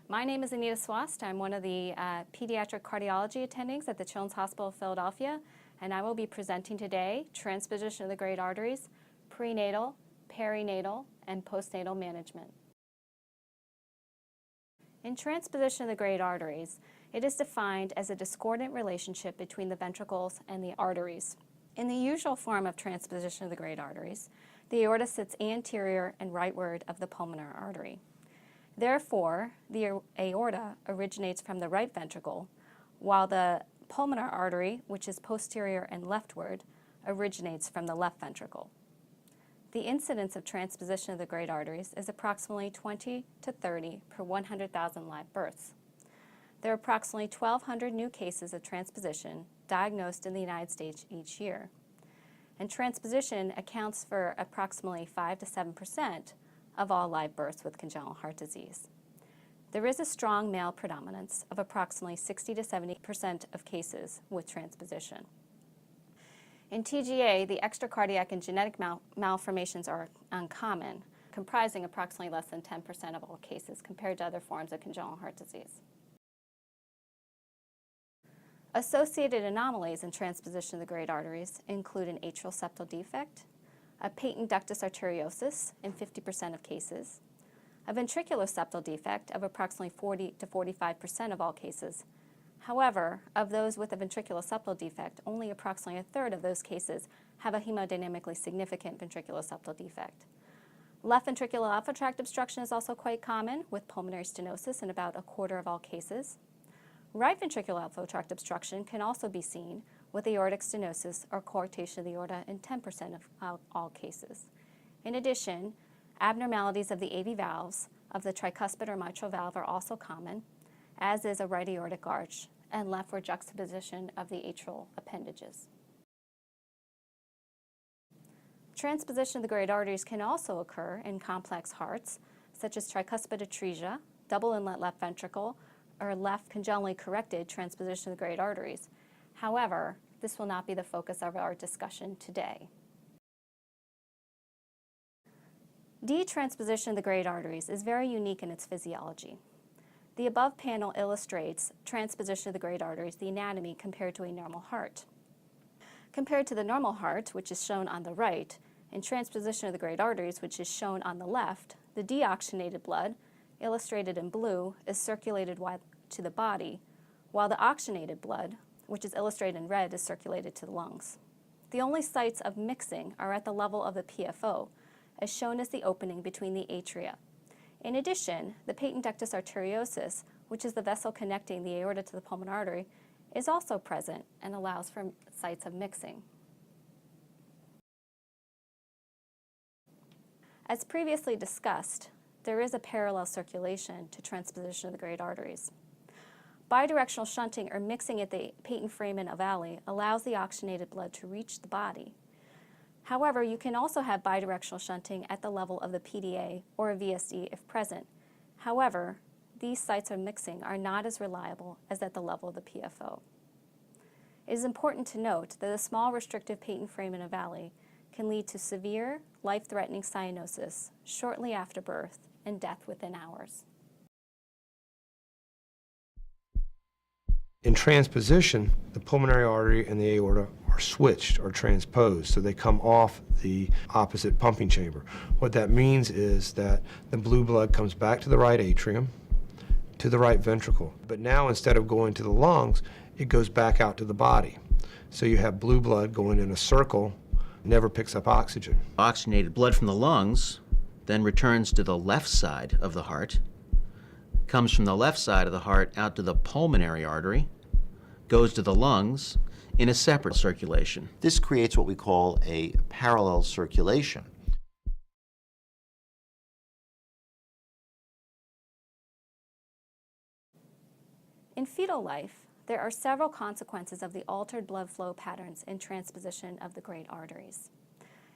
My name is Anita Swast. I'm one of the pediatric cardiology attendings at the Children's Hospital of Philadelphia, and I will be presenting today transposition of the great arteries, prenatal, perinatal, and postnatal management. In transposition of the great arteries, it is defined as a discordant relationship between the ventricles and the arteries. In the usual form of transposition of the great arteries, the aorta sits anterior and rightward of the pulmonary artery. Therefore, the aorta originates from the right ventricle, while the pulmonary artery, which is posterior and leftward, originates from the left ventricle. The incidence of transposition of the great arteries is approximately 20 to 30 per 100,000 live births. There are approximately 1,200 new cases of transposition diagnosed in the United States each year. And transposition accounts for approximately 5 to 7% of all live births with congenital heart disease. There is a strong male predominance of approximately 60 to 70% of cases with transposition. In TGA, the extracardiac and genetic malformations are uncommon, comprising approximately less than 10% of all cases compared to other forms of congenital heart disease. Associated anomalies in transposition of the great arteries include an atrial septal defect, a patent ductus arteriosus in 50% of cases, a ventricular septal defect of approximately 40 to 45% of all cases. However, of those with a ventricular septal defect, only approximately a third of those cases have a hemodynamically significant ventricular septal defect. Left ventricular alpha tract obstruction is also quite common, with pulmonary stenosis in about a quarter of all cases. Right ventricular alpha tract obstruction can also be seen with aortic stenosis or coarctation of the aorta in 10% of all cases. In addition, abnormalities of the AV valves of the tricuspid or mitral valve are also common, as is a right aortic arch and leftward juxtaposition of the atrial appendages. Transposition of the great arteries can also occur in complex hearts, such as tricuspid atresia, double inlet left ventricle, or left congenitally corrected transposition of the great arteries. However, this will not be the focus of our discussion today. Detransposition of the great arteries is very unique in its physiology. The above panel illustrates transposition of the great arteries, the anatomy compared to a normal heart. Compared to the normal heart, which is shown on the right, in transposition of the great arteries, which is shown on the left, the deoxygenated blood, illustrated in blue, is circulated to the body, while the oxygenated blood, which is illustrated in red, is circulated to the lungs. The only sites of mixing are at the level of the PFO, as shown as the opening between the atria. In addition, the patent ductus arteriosus, which is the vessel connecting the aorta to the pulmonary artery, is also present and allows for sites of mixing. As previously discussed, there is a parallel circulation to transposition of the great arteries. Bidirectional shunting or mixing at the patent foramen ovale allows the oxygenated blood to reach the body. However, you can also have bidirectional shunting at the level of the PDA or a VSD if present. However, these sites of mixing are not as reliable as at the level of the PFO. It is important to note that a small restrictive patent foramen ovale can lead to severe, life-threatening cyanosis shortly after birth and death within hours. In transposition, the pulmonary artery and the aorta are switched or transposed, so they come off the opposite pumping chamber. What that means is that the blue blood comes back to the right atrium, to the right ventricle. But now instead of going to the lungs, it goes back out to the body. So you have blue blood going in a circle, never picks up oxygen. Oxygenated blood from the lungs then returns to the left side of the heart, comes from the left side of the heart out to the pulmonary artery, goes to the lungs in a separate circulation. This creates what we call a parallel circulation. In fetal life, there are several consequences of the altered blood flow patterns in transposition of the great arteries.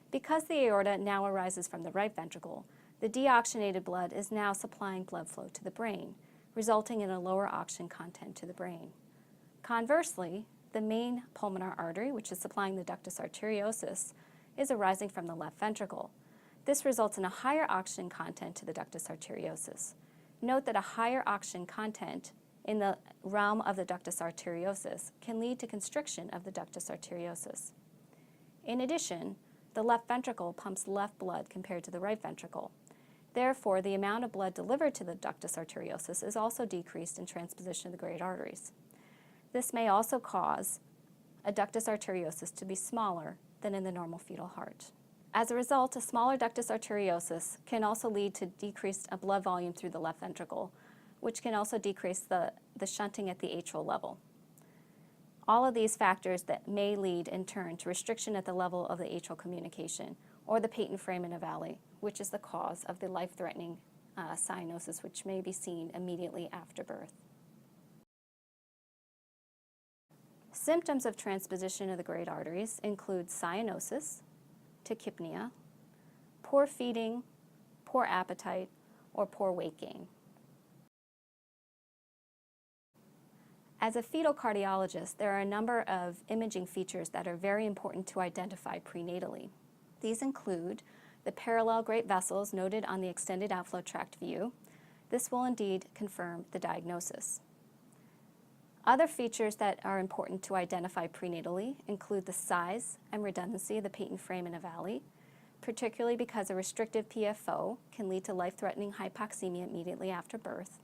Because the aorta now arises from the right ventricle, the deoxygenated blood is now supplying blood flow to the brain, resulting in a lower oxygen content to the brain. Conversely, the main pulmonary artery, which is supplying the ductus arteriosus, is arising from the left ventricle. This results in a higher oxygen content to the ductus arteriosus. Note that a higher oxygen content in the realm of the ductus arteriosus can lead to constriction of the ductus arteriosus. In addition, the left ventricle pumps left blood compared to the right ventricle. Therefore, the amount of blood delivered to the ductus arteriosus is also decreased in transposition of the great arteries. This may also cause a ductus arteriosus to be smaller than in the normal fetal heart. As a result, a smaller ductus arteriosus can also lead to decreased blood volume through the left ventricle, which can also decrease the shunting at the atrial level. All of these factors that may lead in turn to restriction at the level of the atrial communication or the patent foramen ovale, which is the cause of the life-threatening cyanosis, which may be seen immediately after birth. Symptoms of transposition of the great arteries include cyanosis, tachypnea, poor feeding, poor appetite, or poor weight gain. As a fetal cardiologist, there are a number of imaging features that are very important to identify prenatally. These include the parallel great vessels noted on the extended outflow tract view. This will indeed confirm the diagnosis. Other features that are important to identify prenatally include the size and redundancy of the patent foramen ovale, particularly because a restrictive PFO can lead to life-threatening hypoxemia immediately after birth.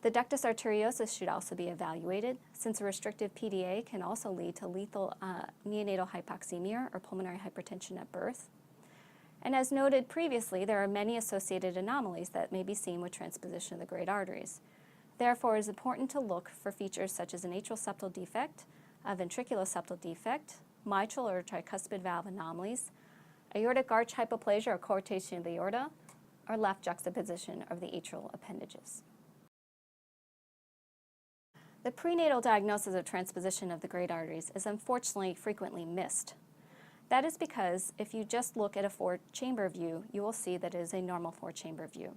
The ductus arteriosus should also be evaluated, since a restrictive PDA can also lead to lethal neonatal hypoxemia or pulmonary hypertension at birth. And as noted previously, there are many associated anomalies that may be seen with transposition of the great arteries. Therefore, it is important to look for features such as an atrial septal defect, a ventriculoseptal defect, mitral or tricuspid valve anomalies, aortic arch hypoplasia or coarctation of the aorta, or left juxtaposition of the atrial appendages. The prenatal diagnosis of transposition of the great arteries is unfortunately frequently missed. That is because if you just look at a four-chamber view, you will see that it is a normal four-chamber view.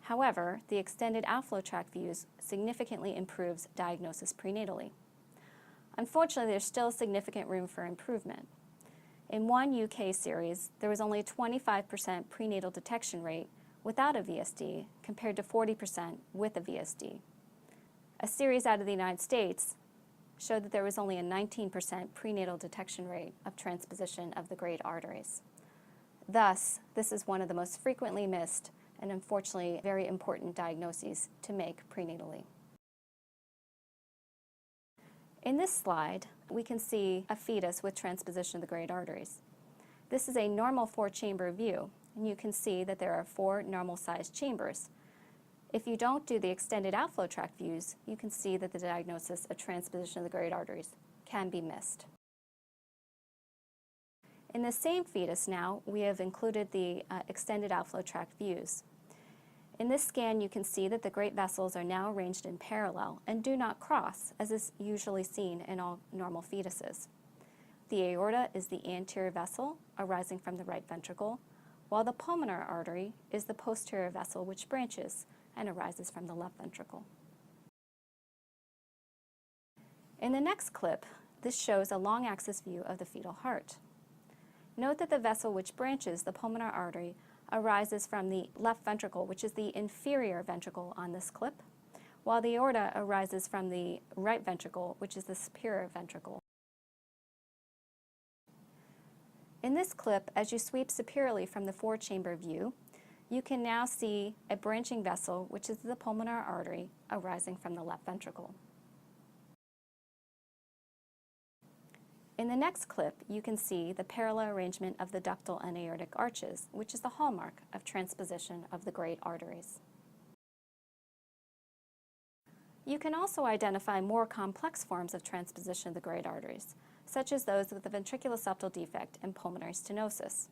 However, the extended outflow tract views significantly improves diagnosis prenatally. Unfortunately, there's still significant room for improvement. In one UK series, there was only a 25% prenatal detection rate without a VSD compared to 40% with a VSD. A series out of the United States showed that there was only a 19% prenatal detection rate of transposition of the great arteries. Thus, this is one of the most frequently missed and unfortunately very important diagnoses to make prenatally. In this slide, we can see a fetus with transposition of the great arteries. This is a normal four-chamber view, and you can see that there are 4 normal-sized chambers. If you don't do the extended outflow tract views, you can see that the diagnosis of transposition of the great arteries can be missed. In the same fetus now, we have included the extended outflow tract views. In this scan, you can see that the great vessels are now arranged in parallel and do not cross, as is usually seen in all normal fetuses. The aorta is the anterior vessel arising from the right ventricle, while the pulmonary artery is the posterior vessel which branches and arises from the left ventricle. In the next clip, this shows a long axis view of the fetal heart. Note that the vessel which branches the pulmonary artery arises from the left ventricle, which is the inferior ventricle on this clip, while the aorta arises from the right ventricle, which is the superior ventricle. In this clip, as you sweep superiorly from the four-chamber view, you can now see a branching vessel, which is the pulmonary artery, arising from the left ventricle. In the next clip, you can see the parallel arrangement of the ductal and aortic arches, which is the hallmark of transposition of the great arteries. You can also identify more complex forms of transposition of the great arteries, such as those with the ventriculoseptal defect and pulmonary stenosis.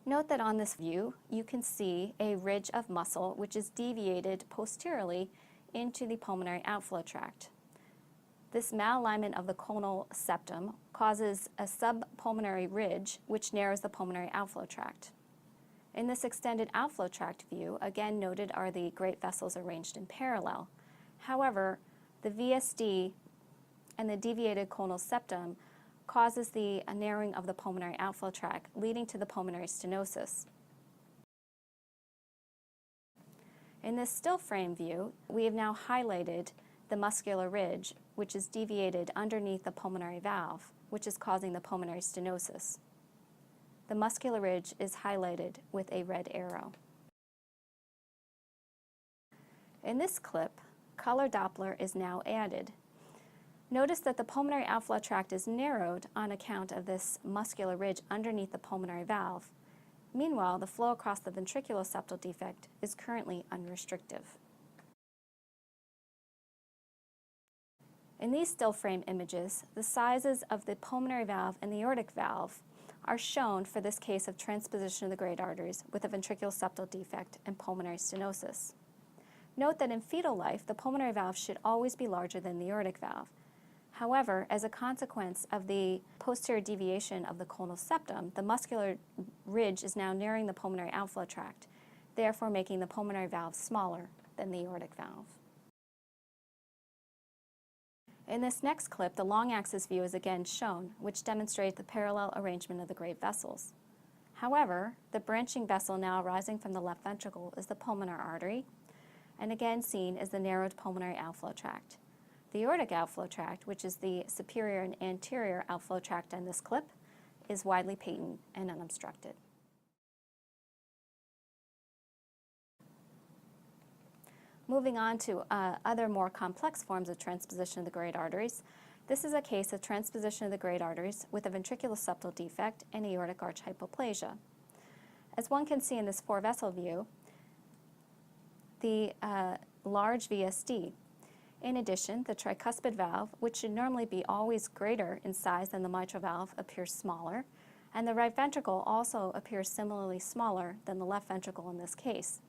Note that on this view, you can see a ridge of muscle which is deviated posteriorly into the pulmonary outflow tract. This malalignment of the conal septum causes a subpulmonary ridge which narrows the pulmonary outflow tract. In this extended outflow tract view, again noted are the great vessels arranged in parallel. However, the VSD and the deviated conal septum causes the narrowing of the pulmonary outflow tract, leading to the pulmonary stenosis. In this still frame view, we have now highlighted the muscular ridge, which is deviated underneath the pulmonary valve, which is causing the pulmonary stenosis. The muscular ridge is highlighted with a red arrow. In this clip, color Doppler is now added. Notice that the pulmonary outflow tract is narrowed on account of this muscular ridge underneath the pulmonary valve. Meanwhile, the flow across the ventriculoseptal defect is currently unrestrictive. In these still frame images, the sizes of the pulmonary valve and the aortic valve are shown for this case of transposition of the great arteries with a ventriculoseptal defect and pulmonary stenosis. Note that in fetal life, the pulmonary valve should always be larger than the aortic valve. However, as a consequence of the posterior deviation of the coronal septum, the muscular ridge is now narrowing the pulmonary outflow tract, therefore making the pulmonary valve smaller than the aortic valve. In this next clip, the long axis view is again shown, which demonstrates the parallel arrangement of the great vessels. However, the branching vessel now arising from the left ventricle is the pulmonary artery, and again seen as the narrowed pulmonary outflow tract. The aortic outflow tract, which is the superior and anterior outflow tract in this clip, is widely patent and unobstructed. Moving on to other more complex forms of transposition of the great arteries, this is a case of transposition of the great arteries with a ventriculoseptal defect and aortic arch hypoplasia. As one can see in this four-vessel view, the large VSD. In addition, the tricuspid valve, which should normally be always greater in size than the mitral valve, appears smaller, and the right ventricle also appears similarly smaller than the left ventricle in this case.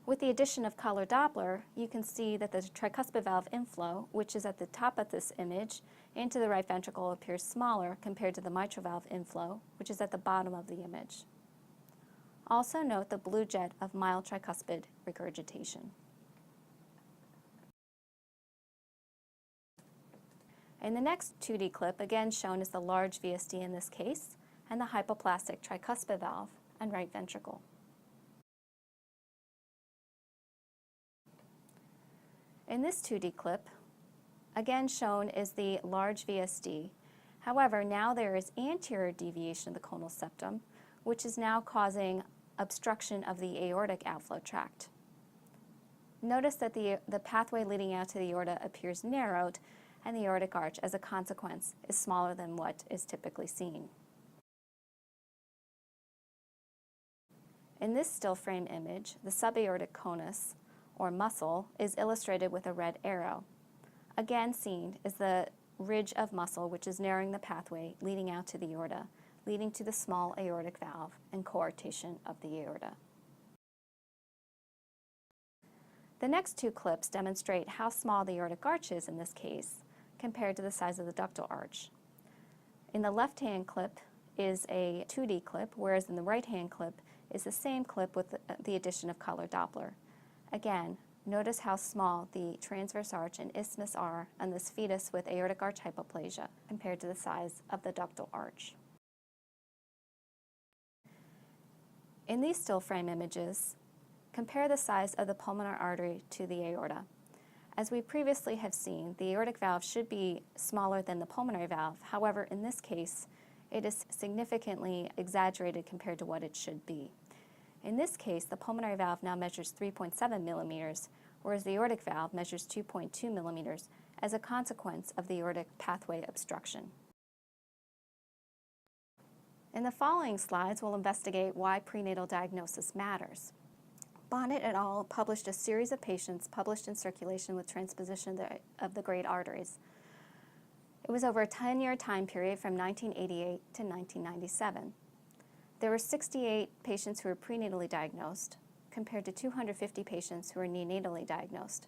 With the addition of color Doppler, you can see that the tricuspid valve inflow, which is at the top of this image, into the right ventricle appears smaller compared to the mitral valve inflow, which is at the bottom of the image. Also note the blue jet of mild tricuspid regurgitation. In the next 2D clip, again shown is the large VSD in this case, and the hypoplastic tricuspid valve and right ventricle. In this 2D clip, again shown is the large VSD. However, now there is anterior deviation of the coronal septum, which is now causing obstruction of the aortic outflow tract. Notice that the pathway leading out to the aorta appears narrowed, and the aortic arch, as a consequence, is smaller than what is typically seen. In this still frame image, the subaortic conus, or muscle, is illustrated with a red arrow. Again seen is the ridge of muscle, which is narrowing the pathway leading out to the aorta, leading to the small aortic valve and coarctation of the aorta. The next two clips demonstrate how small the aortic arch is in this case compared to the size of the ductal arch. In the left-hand clip is a 2D clip, whereas in the right-hand clip is the same clip with the addition of color Doppler. Again, notice how small the transverse arch and isthmus are on this fetus with aortic arch hypoplasia compared to the size of the ductal arch. In these still frame images, compare the size of the pulmonary artery to the aorta. As we previously have seen, the aortic valve should be smaller than the pulmonary valve. However, in this case, it is significantly exaggerated compared to what it should be. In this case, the pulmonary valve now measures 3.7 millimeters, whereas the aortic valve measures 2.2 millimeters as a consequence of the aortic pathway obstruction. In the following slides, we'll investigate why prenatal diagnosis matters. Bonnet et al. Published a series of patients published in Circulation with transposition of the great arteries. It was over a 10-year time period from 1988 to 1997. There were 68 patients who were prenatally diagnosed, compared to 250 patients who were neonatally diagnosed.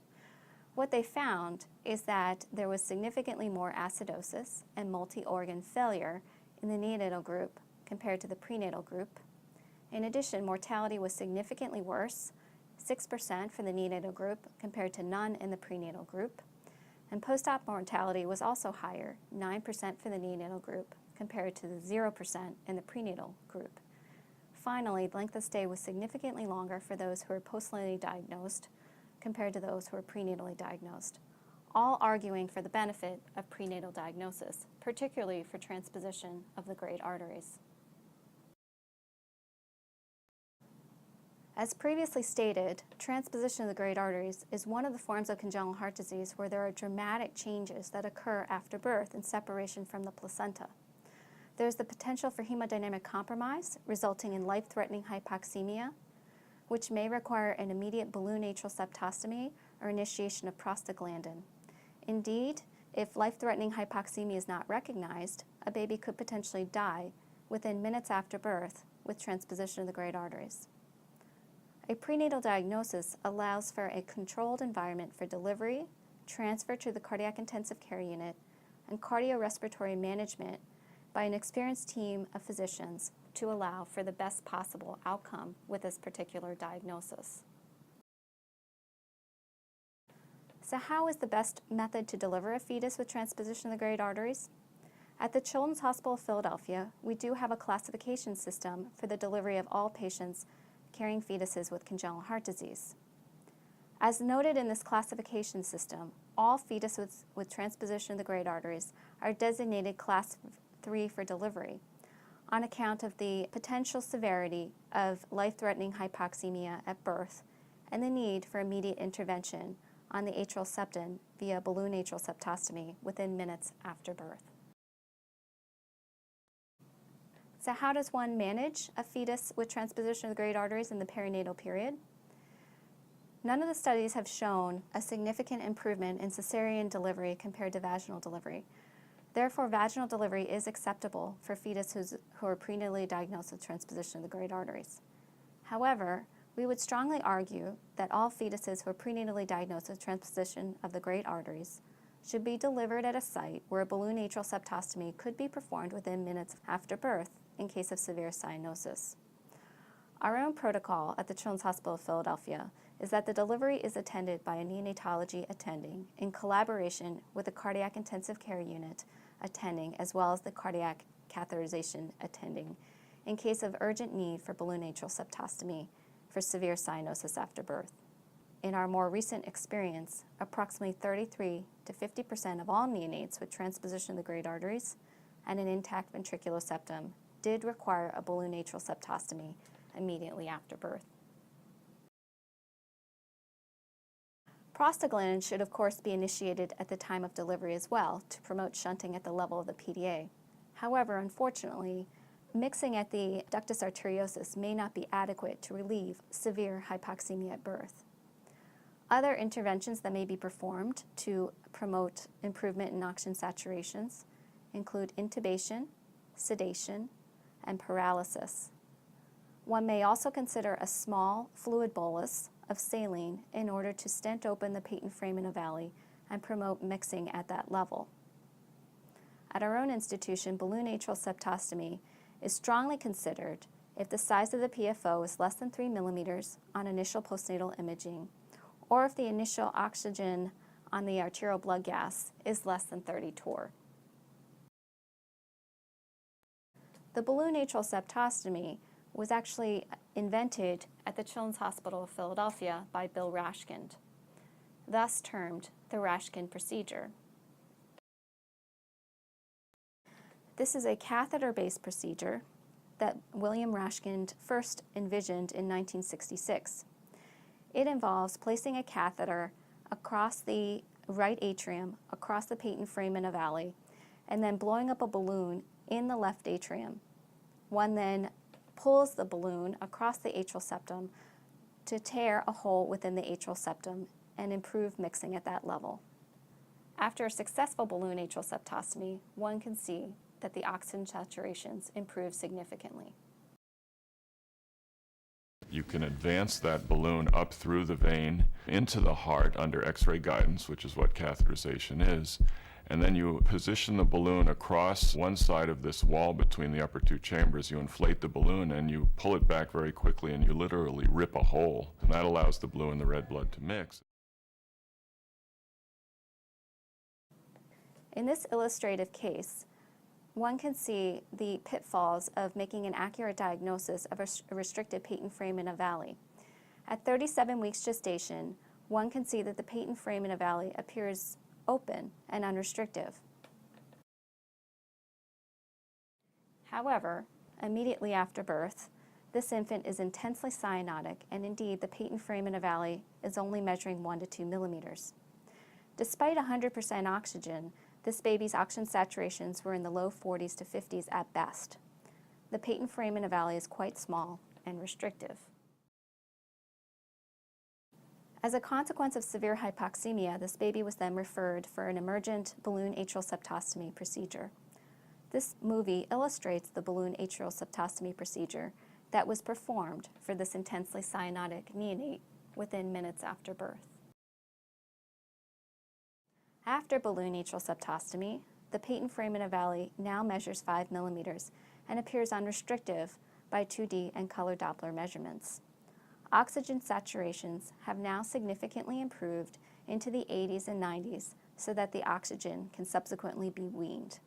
What they found is that there was significantly more acidosis and multi-organ failure in the neonatal group compared to the prenatal group. In addition, mortality was significantly worse, 6% for the neonatal group compared to none in the prenatal group. And post-op mortality was also higher, 9% for the neonatal group compared to the 0% in the prenatal group. finally, the length of stay was significantly longer for those who were postnatally diagnosed compared to those who were prenatally diagnosed, all arguing for the benefit of prenatal diagnosis, particularly for transposition of the great arteries. As previously stated, transposition of the great arteries is one of the forms of congenital heart disease where there are dramatic changes that occur after birth in separation from the placenta. There is the potential for hemodynamic compromise, resulting in life-threatening hypoxemia, which may require an immediate balloon atrial septostomy or initiation of prostaglandin. Indeed, if life-threatening hypoxemia is not recognized, a baby could potentially die within minutes after birth with transposition of the great arteries. A prenatal diagnosis allows for a controlled environment for delivery, transfer to the cardiac intensive care unit, and cardiorespiratory management by an experienced team of physicians to allow for the best possible outcome with this particular diagnosis. So how is the best method to deliver a fetus with transposition of the great arteries? At the Children's Hospital of Philadelphia, we do have a classification system for the delivery of all patients carrying fetuses with congenital heart disease. As noted in this classification system, all fetuses with transposition of the great arteries are designated Class 3 for delivery on account of the potential severity of life-threatening hypoxemia at birth and the need for immediate intervention on the atrial septum via balloon atrial septostomy within minutes after birth. So how does one manage a fetus with transposition of the great arteries in the perinatal period? None of the studies have shown a significant improvement in cesarean delivery compared to vaginal delivery. Therefore, vaginal delivery is acceptable for fetuses who are prenatally diagnosed with transposition of the great arteries. However, we would strongly argue that all fetuses who are prenatally diagnosed with transposition of the great arteries should be delivered at a site where a balloon atrial septostomy could be performed within minutes after birth in case of severe cyanosis. Our own protocol at the Children's Hospital of Philadelphia is that the delivery is attended by a neonatology attending in collaboration with the cardiac intensive care unit attending as well as the cardiac catheterization attending in case of urgent need for balloon atrial septostomy for severe cyanosis after birth. In our more recent experience, approximately 33 to 50% of all neonates with transposition of the great arteries and an intact ventricular septum did require a balloon atrial septostomy immediately after birth. Prostaglandin should of course be initiated at the time of delivery as well to promote shunting at the level of the PDA. However, unfortunately, mixing at the ductus arteriosus may not be adequate to relieve severe hypoxemia at birth. Other interventions that may be performed to promote improvement in oxygen saturations include intubation, sedation, and paralysis. One may also consider a small fluid bolus of saline in order to stent open the patent foramen ovale and promote mixing at that level. At our own institution, balloon atrial septostomy is strongly considered if the size of the PFO is less than 3 millimeters on initial postnatal imaging, or if the initial oxygen on the arterial blood gas is less than 30 torr. The balloon atrial septostomy was actually invented at the Children's Hospital of Philadelphia by Bill Rashkind, thus termed the Rashkind procedure. This is a catheter-based procedure that William Rashkind first envisioned in 1966. It involves placing a catheter across the right atrium, across the patent foramen ovale, and then blowing up a balloon in the left atrium. One then pulls the balloon across the atrial septum to tear a hole within the atrial septum and improve mixing at that level. After a successful balloon atrial septostomy, one can see that the oxygen saturations improve significantly. You can advance that balloon up through the vein into the heart under X-ray guidance, which is what catheterization is, and then you position the balloon across one side of this wall between the upper two chambers. You inflate the balloon and you pull it back very quickly and you literally rip a hole, and that allows the blue and the red blood to mix. In this illustrative case, one can see the pitfalls of making an accurate diagnosis of a restricted patent foramina valley. At 37 weeks gestation, one can see that the patent foramina valley appears open and unrestrictive. However, immediately after birth, this infant is intensely cyanotic, and indeed the patent foramina valley is only measuring 1 to 2 millimeters. Despite 100% oxygen, this baby's oxygen saturations were in the low 40s to 50s at best. The patent foramina valley is quite small and restrictive. As a consequence of severe hypoxemia, this baby was then referred for an emergent balloon atrial septostomy procedure. This movie illustrates the balloon atrial septostomy procedure that was performed for this intensely cyanotic neonate within minutes after birth. After balloon atrial septostomy, the patent foramina valley now measures 5 millimeters and appears unrestrictive by 2D and color Doppler measurements. Oxygen saturations have now significantly improved into the 80s and 90s so that the oxygen can subsequently be weaned.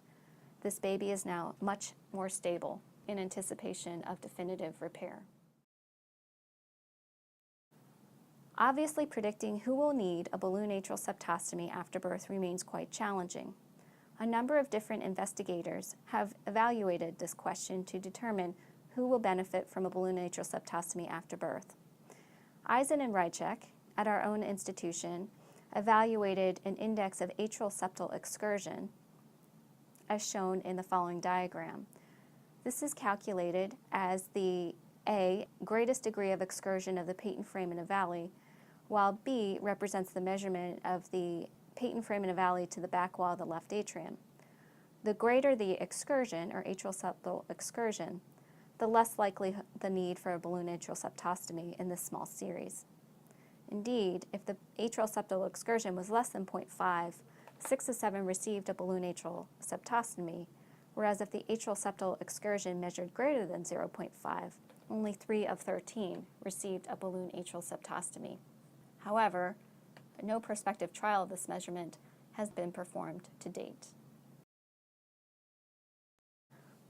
This baby is now much more stable in anticipation of definitive repair. Obviously, predicting who will need a balloon atrial septostomy after birth remains quite challenging. A number of different investigators have evaluated this question to determine who will benefit from a balloon atrial septostomy after birth. Eisen and Rychek, at our own institution, evaluated an index of atrial septal excursion, as shown in the following diagram. This is calculated as the A, greatest degree of excursion of the patent foramina valley, while B represents the measurement of the patent foramina valley to the back wall of the left atrium. The greater the excursion, or atrial septal excursion, the less likely the need for a balloon atrial septostomy in this small series. Indeed, if the atrial septal excursion was less than 0.5, 6 of 7 received a balloon atrial septostomy, whereas if the atrial septal excursion measured greater than 0.5, only 3 of 13 received a balloon atrial septostomy. However, no prospective trial of this measurement has been performed to date.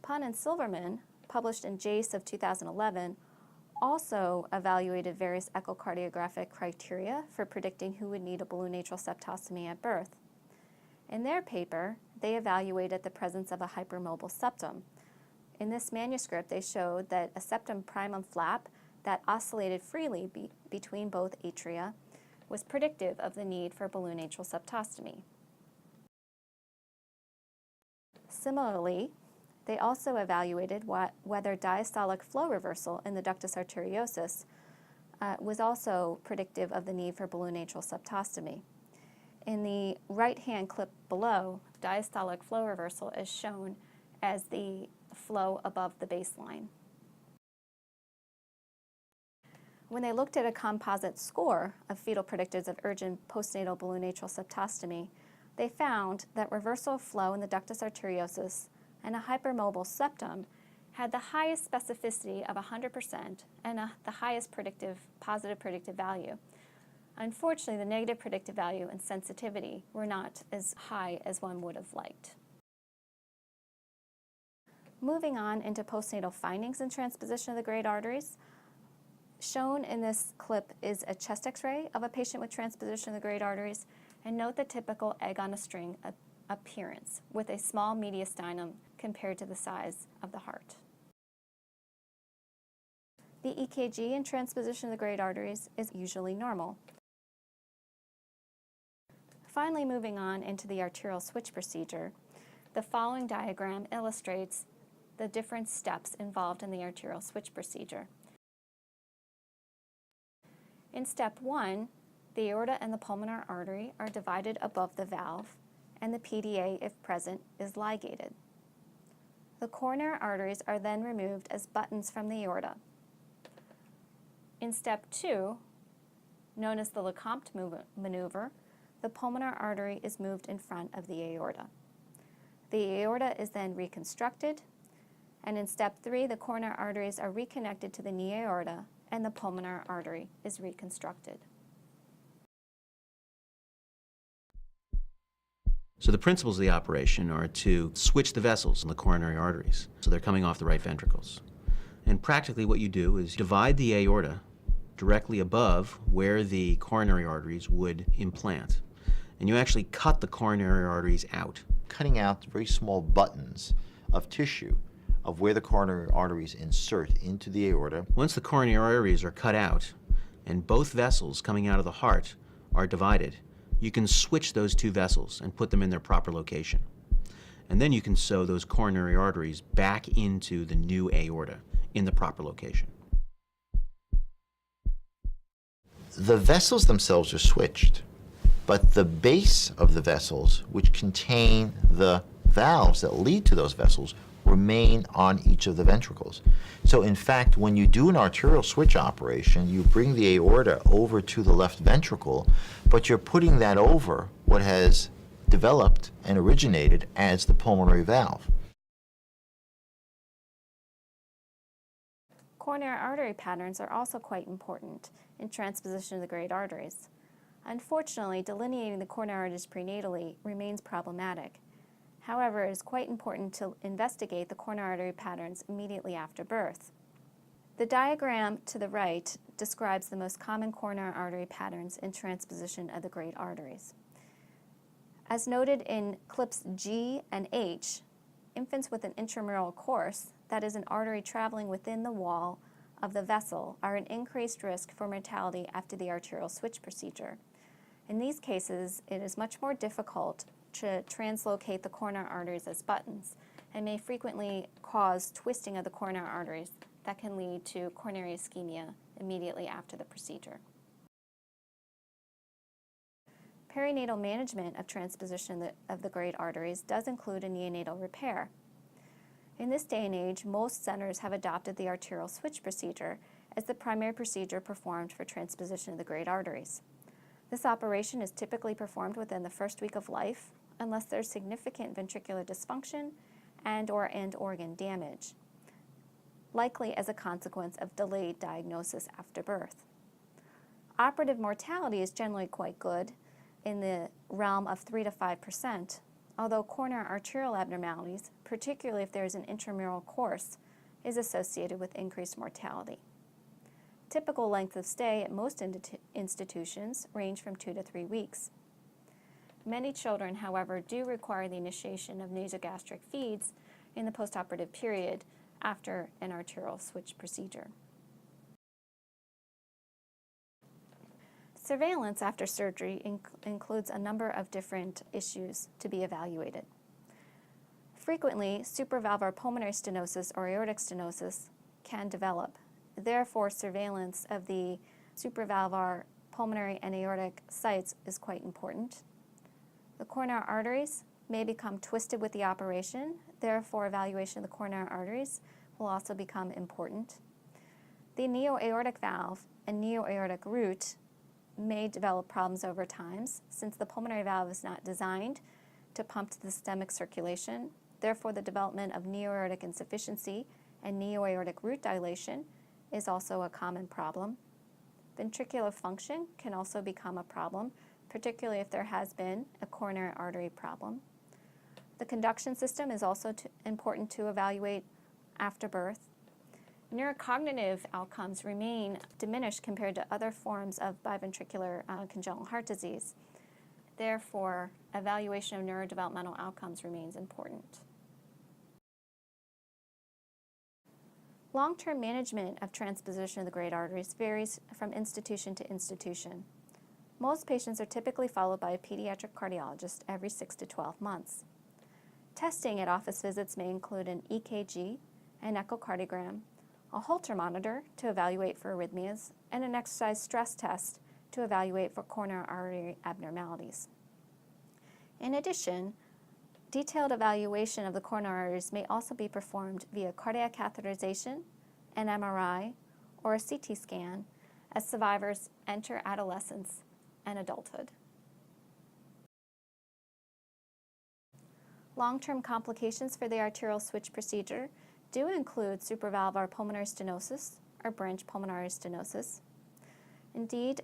Pun and Silverman, published in JACE of 2011, also evaluated various echocardiographic criteria for predicting who would need a balloon atrial septostomy at birth. In their paper, they evaluated the presence of a hypermobile septum. In this manuscript, they showed that a septum primum flap that oscillated freely between both atria was predictive of the need for balloon atrial septostomy. Similarly, they also evaluated whether diastolic flow reversal in the ductus arteriosus was also predictive of the need for balloon atrial septostomy. In the right-hand clip below, diastolic flow reversal is shown as the flow above the baseline. When they looked at a composite score of fetal predictors of urgent postnatal balloon atrial septostomy, they found that reversal of flow in the ductus arteriosus and a hypermobile septum had the highest specificity of 100% and the highest positive predictive value. Unfortunately, the negative predictive value and sensitivity were not as high as one would have liked. Moving on into postnatal findings in transposition of the great arteries, shown in this clip is a chest x-ray of a patient with transposition of the great arteries, and note the typical egg on a string appearance with a small mediastinum compared to the size of the heart. The EKG in transposition of the great arteries is usually normal. Finally, moving on into the arterial switch procedure, the following diagram illustrates the different steps involved in the arterial switch procedure. In step 1, the aorta and the pulmonary artery are divided above the valve, and the PDA, if present, is ligated. The coronary arteries are then removed as buttons from the aorta. In step 2, known as the Lecomte maneuver, the pulmonary artery is moved in front of the aorta. The aorta is then reconstructed, and in step 3, the coronary arteries are reconnected to the knee aorta, and the pulmonary artery is reconstructed. So the principles of the operation are to switch the vessels in the coronary arteries, so they're coming off the right ventricles. And practically what you do is divide the aorta directly above where the coronary arteries would implant. And you actually cut the coronary arteries out. Cutting out very small buttons of tissue of where the coronary arteries insert into the aorta. Once the coronary arteries are cut out and both vessels coming out of the heart are divided, you can switch those two vessels and put them in their proper location. And then you can sew those coronary arteries back into the new aorta in the proper location. The vessels themselves are switched, but the base of the vessels, which contain the valves that lead to those vessels, remain on each of the ventricles. So in fact, when you do an arterial switch operation, you bring the aorta over to the left ventricle, but you're putting that over what has developed and originated as the pulmonary valve. Coronary artery patterns are also quite important in transposition of the great arteries. Unfortunately, delineating the coronary arteries prenatally remains problematic. However, it is quite important to investigate the coronary artery patterns immediately after birth. The diagram to the right describes the most common coronary artery patterns in transposition of the great arteries. As noted in clips G and H, infants with an intramural course, that is an artery traveling within the wall of the vessel, are at increased risk for mortality after the arterial switch procedure. In these cases, it is much more difficult to translocate the coronary arteries as buttons and may frequently cause twisting of the coronary arteries that can lead to coronary ischemia immediately after the procedure. Perinatal management of transposition of the great arteries does include a neonatal repair. In this day and age, most centers have adopted the arterial switch procedure as the primary procedure performed for transposition of the great arteries. This operation is typically performed within the first week of life unless there's significant ventricular dysfunction and/or end organ damage, likely as a consequence of delayed diagnosis after birth. Operative mortality is generally quite good, in the realm of 3 to 5%, although coronary arterial abnormalities, particularly if there is an intramural course, is associated with increased mortality. Typical length of stay at most institutions range from 2 to 3 weeks. Many children, however, do require the initiation of nasogastric feeds in the postoperative period after an arterial switch procedure. Surveillance after surgery includes a number of different issues to be evaluated. Frequently, supravalvular pulmonary stenosis or aortic stenosis can develop. Therefore, surveillance of the supravalvular pulmonary and aortic sites is quite important. The coronary arteries may become twisted with the operation. Therefore, evaluation of the coronary arteries will also become important. The neo-aortic valve and neo-aortic root may develop problems over time since the pulmonary valve is not designed to pump to the systemic circulation. Therefore, the development of neo-aortic insufficiency and neo-aortic root dilation is also a common problem. Ventricular function can also become a problem, particularly if there has been a coronary artery problem. The conduction system is also important to evaluate after birth. Neurocognitive outcomes remain diminished compared to other forms of biventricular congenital heart disease. Therefore, evaluation of neurodevelopmental outcomes remains important. Long-term management of transposition of the great arteries varies from institution to institution. Most patients are typically followed by a pediatric cardiologist every 6 to 12 months. Testing at office visits may include an EKG, an echocardiogram, a Holter monitor to evaluate for arrhythmias, and an exercise stress test to evaluate for coronary artery abnormalities. In addition, detailed evaluation of the coronary arteries may also be performed via cardiac catheterization, an MRI, or a CT scan as survivors enter adolescence and adulthood. Long-term complications for the arterial switch procedure do include supravalvular pulmonary stenosis or branch pulmonary stenosis. Indeed,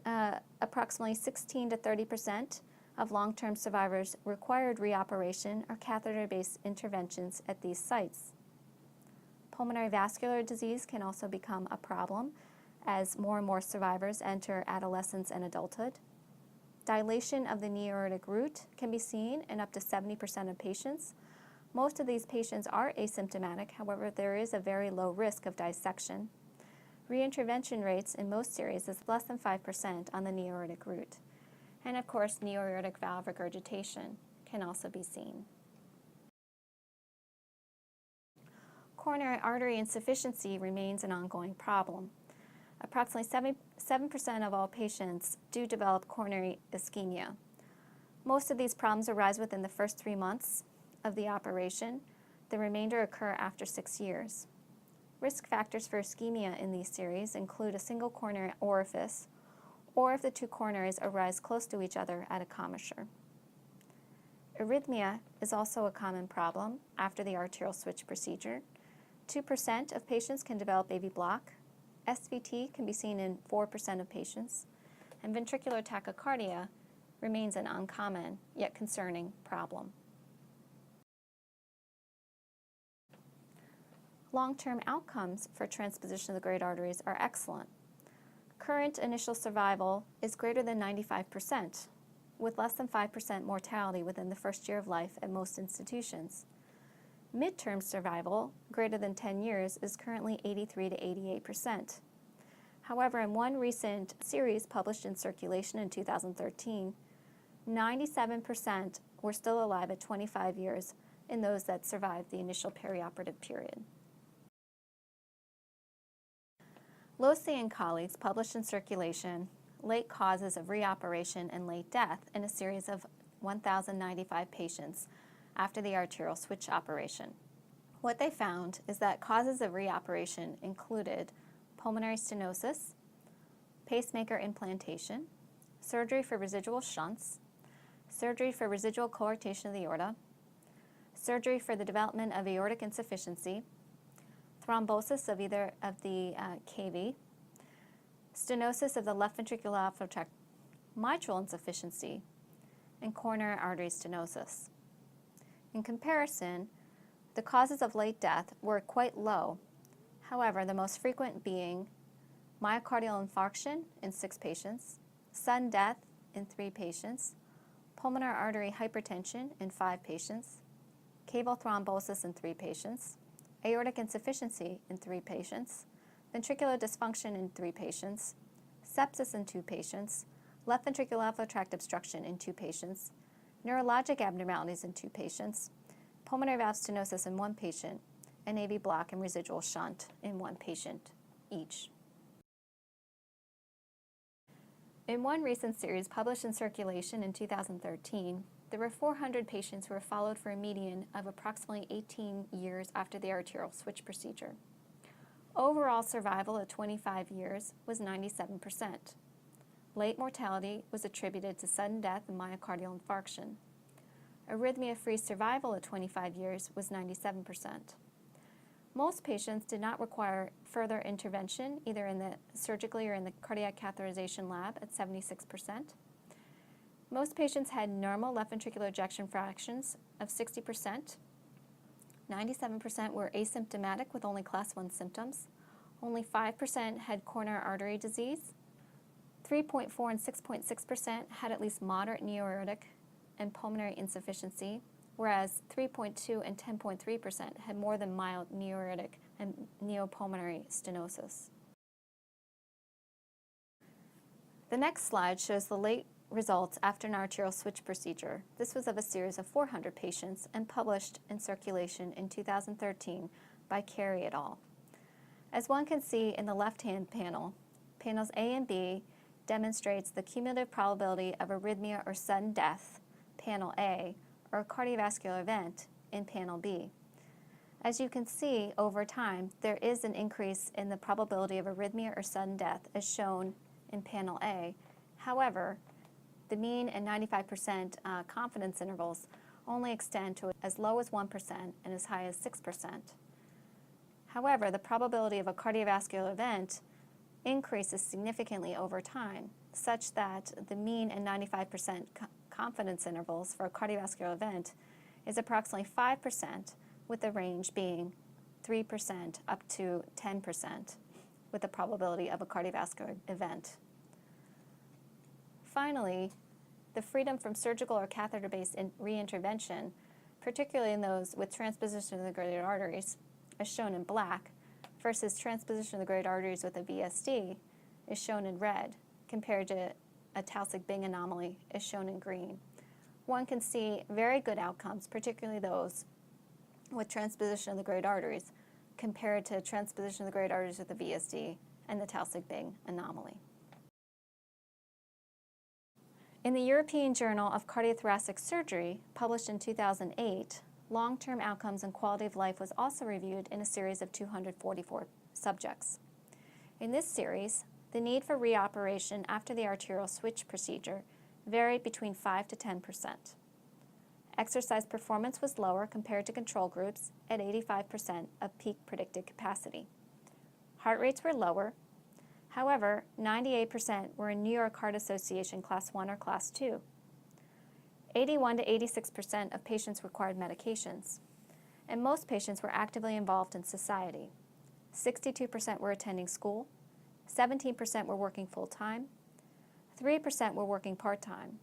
approximately 16 to 30% of long-term survivors required reoperation or catheter-based interventions at these sites. Pulmonary vascular disease can also become a problem as more and more survivors enter adolescence and adulthood. Dilation of the neo-aortic root can be seen in up to 70% of patients. Most of these patients are asymptomatic, however, there is a very low risk of dissection. Reintervention rates in most series is less than 5% on the neo-aortic root. And of course, neo-aortic valve regurgitation can also be seen. Coronary artery insufficiency remains an ongoing problem. Approximately 7% of all patients do develop coronary ischemia. Most of these problems arise within the first 3 months of the operation. The remainder occur after 6 years. Risk factors for ischemia in these series include a single coronary orifice, or if the two coronaries arise close to each other at a commissure. Arrhythmia is also a common problem after the arterial switch procedure. 2% of patients can develop AV block. SVT can be seen in 4% of patients, and ventricular tachycardia remains an uncommon yet concerning problem. Long-term outcomes for transposition of the great arteries are excellent. Current initial survival is greater than 95%, with less than 5% mortality within the first year of life at most institutions. Midterm survival, greater than 10 years, is currently 83 to 88%. However, in one recent series published in Circulation in 2013, 97% were still alive at 25 years in those that survived the initial perioperative period. Losey and colleagues published in Circulation late causes of reoperation and late death in a series of 1,095 patients after the arterial switch operation. What they found is that causes of reoperation included pulmonary stenosis, pacemaker implantation, surgery for residual shunts, surgery for residual coarctation of the aorta, surgery for the development of aortic insufficiency, thrombosis of either of the cavae, stenosis of the left ventricular outflow tract, mitral insufficiency, and coronary artery stenosis. In comparison, the causes of late death were quite low. However, the most frequent being myocardial infarction in 6 patients, sudden death in 3 patients, pulmonary artery hypertension in 5 patients, caval thrombosis in 3 patients, aortic insufficiency in 3 patients, ventricular dysfunction in 3 patients, sepsis in 2 patients, left ventricular outflow tract obstruction in 2 patients, neurologic abnormalities in 2 patients, pulmonary valve stenosis in 1 patient, and AV block and residual shunt in 1 patient each. In one recent series published in Circulation in 2013, there were 400 patients who were followed for a median of approximately 18 years after the arterial switch procedure. Overall survival at 25 years was 97%. Late mortality was attributed to sudden death and myocardial infarction. Arrhythmia-free survival at 25 years was 97%. Most patients did not require further intervention, either in the surgically or in the cardiac catheterization lab at 76%. Most patients had normal left ventricular ejection fractions of 60%. 97% were asymptomatic with only class 1 symptoms. Only 5% had coronary artery disease. 3.4 and 6.6% had at least moderate neo-aortic and pulmonary insufficiency, whereas 3.2 and 10.3% had more than mild neo-aortic and neopulmonary stenosis. The next slide shows the late results after an arterial switch procedure. This was of a series of 400 patients and published in Circulation in 2013 by Carey et al. As one can see in the left-hand panel, panels A and B demonstrates the cumulative probability of arrhythmia or sudden death, panel A, or a cardiovascular event in panel B. As you can see, over time, there is an increase in the probability of arrhythmia or sudden death as shown in panel A. However, the mean and 95% confidence intervals only extend to as low as 1% and as high as 6%. However, the probability of a cardiovascular event increases significantly over time, such that the mean and 95% confidence intervals for a cardiovascular event is approximately 5%, with the range being 3% up to 10%, with the probability of a cardiovascular event. Finally, the freedom from surgical or catheter-based reintervention, particularly in those with transposition of the great arteries, as shown in black, versus transposition of the great arteries with a VSD, is shown in red, compared to a Taussig Bing anomaly, is shown in green. One can see very good outcomes, particularly those with transposition of the great arteries, compared to transposition of the great arteries with the VSD and the Taussig Bing anomaly. In the European Journal of Cardiothoracic Surgery, published in 2008, long-term outcomes and quality of life was also reviewed in a series of 244 subjects. In this series, the need for reoperation after the arterial switch procedure varied between 5 to 10%. Exercise performance was lower compared to control groups at 85% of peak predicted capacity. Heart rates were lower. However, 98% were in New York Heart Association Class 1 or Class 2. 81 to 86% of patients required medications, and most patients were actively involved in society. 62% were attending school, 17% were working full-time, 3% were working part-time.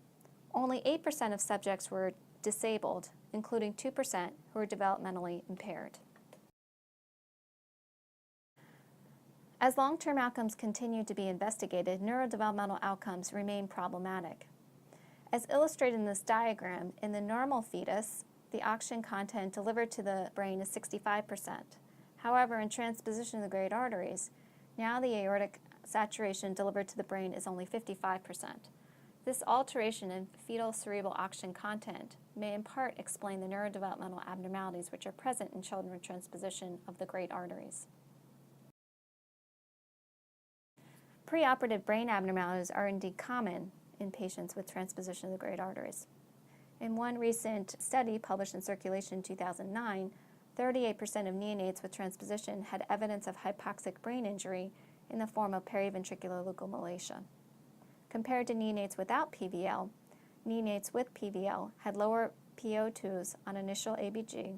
Only 8% of subjects were disabled, including 2% who were developmentally impaired. As long-term outcomes continue to be investigated, neurodevelopmental outcomes remain problematic. As illustrated in this diagram, in the normal fetus, the oxygen content delivered to the brain is 65%. However, in transposition of the great arteries, now the aortic saturation delivered to the brain is only 55%. This alteration in fetal cerebral oxygen content may in part explain the neurodevelopmental abnormalities which are present in children with transposition of the great arteries. Preoperative brain abnormalities are indeed common in patients with transposition of the great arteries. In one recent study published in Circulation in 2009, 38% of neonates with transposition had evidence of hypoxic brain injury in the form of periventricular leukomalacia. Compared to neonates without PVL, neonates with PVL had lower PO2s on initial ABG,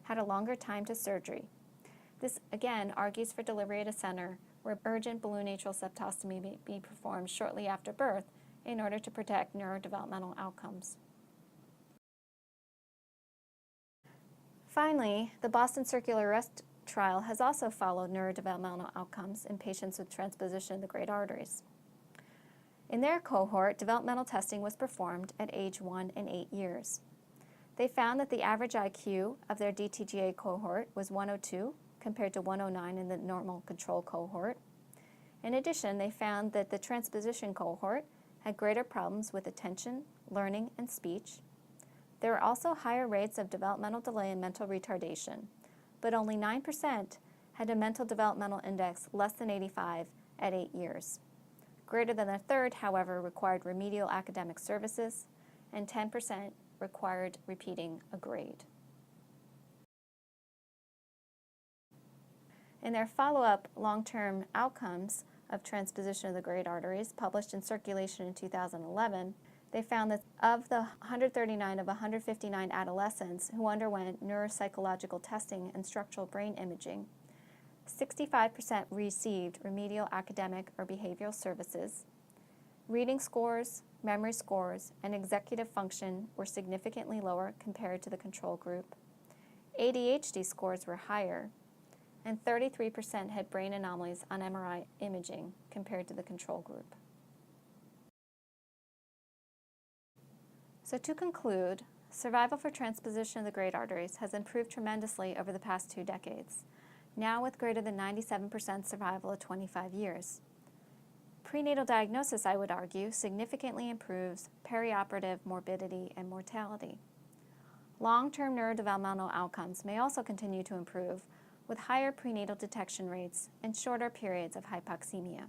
had a longer time to surgery. This again argues for delivery at a center where urgent balloon atrial septostomy may be performed shortly after birth in order to protect neurodevelopmental outcomes. Finally, the Boston Circular Arrest trial has also followed neurodevelopmental outcomes in patients with transposition of the great arteries. In their cohort, developmental testing was performed at age 1 and 8 years. They found that the average IQ of their DTGA cohort was 102 compared to 109 in the normal control cohort. In addition, they found that the transposition cohort had greater problems with attention, learning, and speech. There were also higher rates of developmental delay and mental retardation, but only 9% had a mental developmental index less than 85 at 8 years. Greater than a third, however, required remedial academic services, and 10% required repeating a grade. In their follow-up long-term outcomes of transposition of the great arteries, published in Circulation in 2011, they found that of the 139 of 159 adolescents who underwent neuropsychological testing and structural brain imaging, 65% received remedial academic or behavioral services. Reading scores, memory scores, and executive function were significantly lower compared to the control group. ADHD scores were higher, and 33% had brain anomalies on MRI imaging compared to the control group. So to conclude, survival for transposition of the great arteries has improved tremendously over the past 2 decades, now with greater than 97% survival at 25 years. Prenatal diagnosis, I would argue, significantly improves perioperative morbidity and mortality. Long-term neurodevelopmental outcomes may also continue to improve with higher prenatal detection rates and shorter periods of hypoxemia.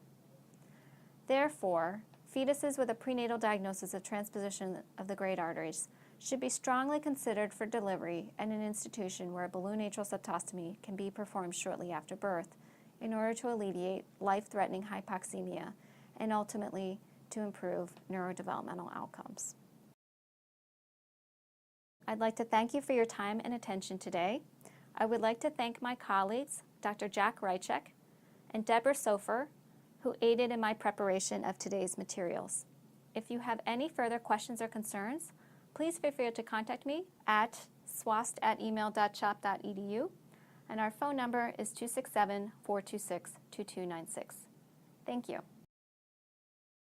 Therefore, fetuses with a prenatal diagnosis of transposition of the great arteries should be strongly considered for delivery at an institution where a balloon atrial septostomy can be performed shortly after birth in order to alleviate life-threatening hypoxemia and ultimately to improve neurodevelopmental outcomes. I'd like to thank you for your time and attention today. I would like to thank my colleagues, Dr. Jack Rychek and Deborah Sofer, who aided in my preparation of today's materials. If you have any further questions or concerns, please feel free to contact me at swast@email.chop.edu, and our phone number is 267-426-2296. Thank you.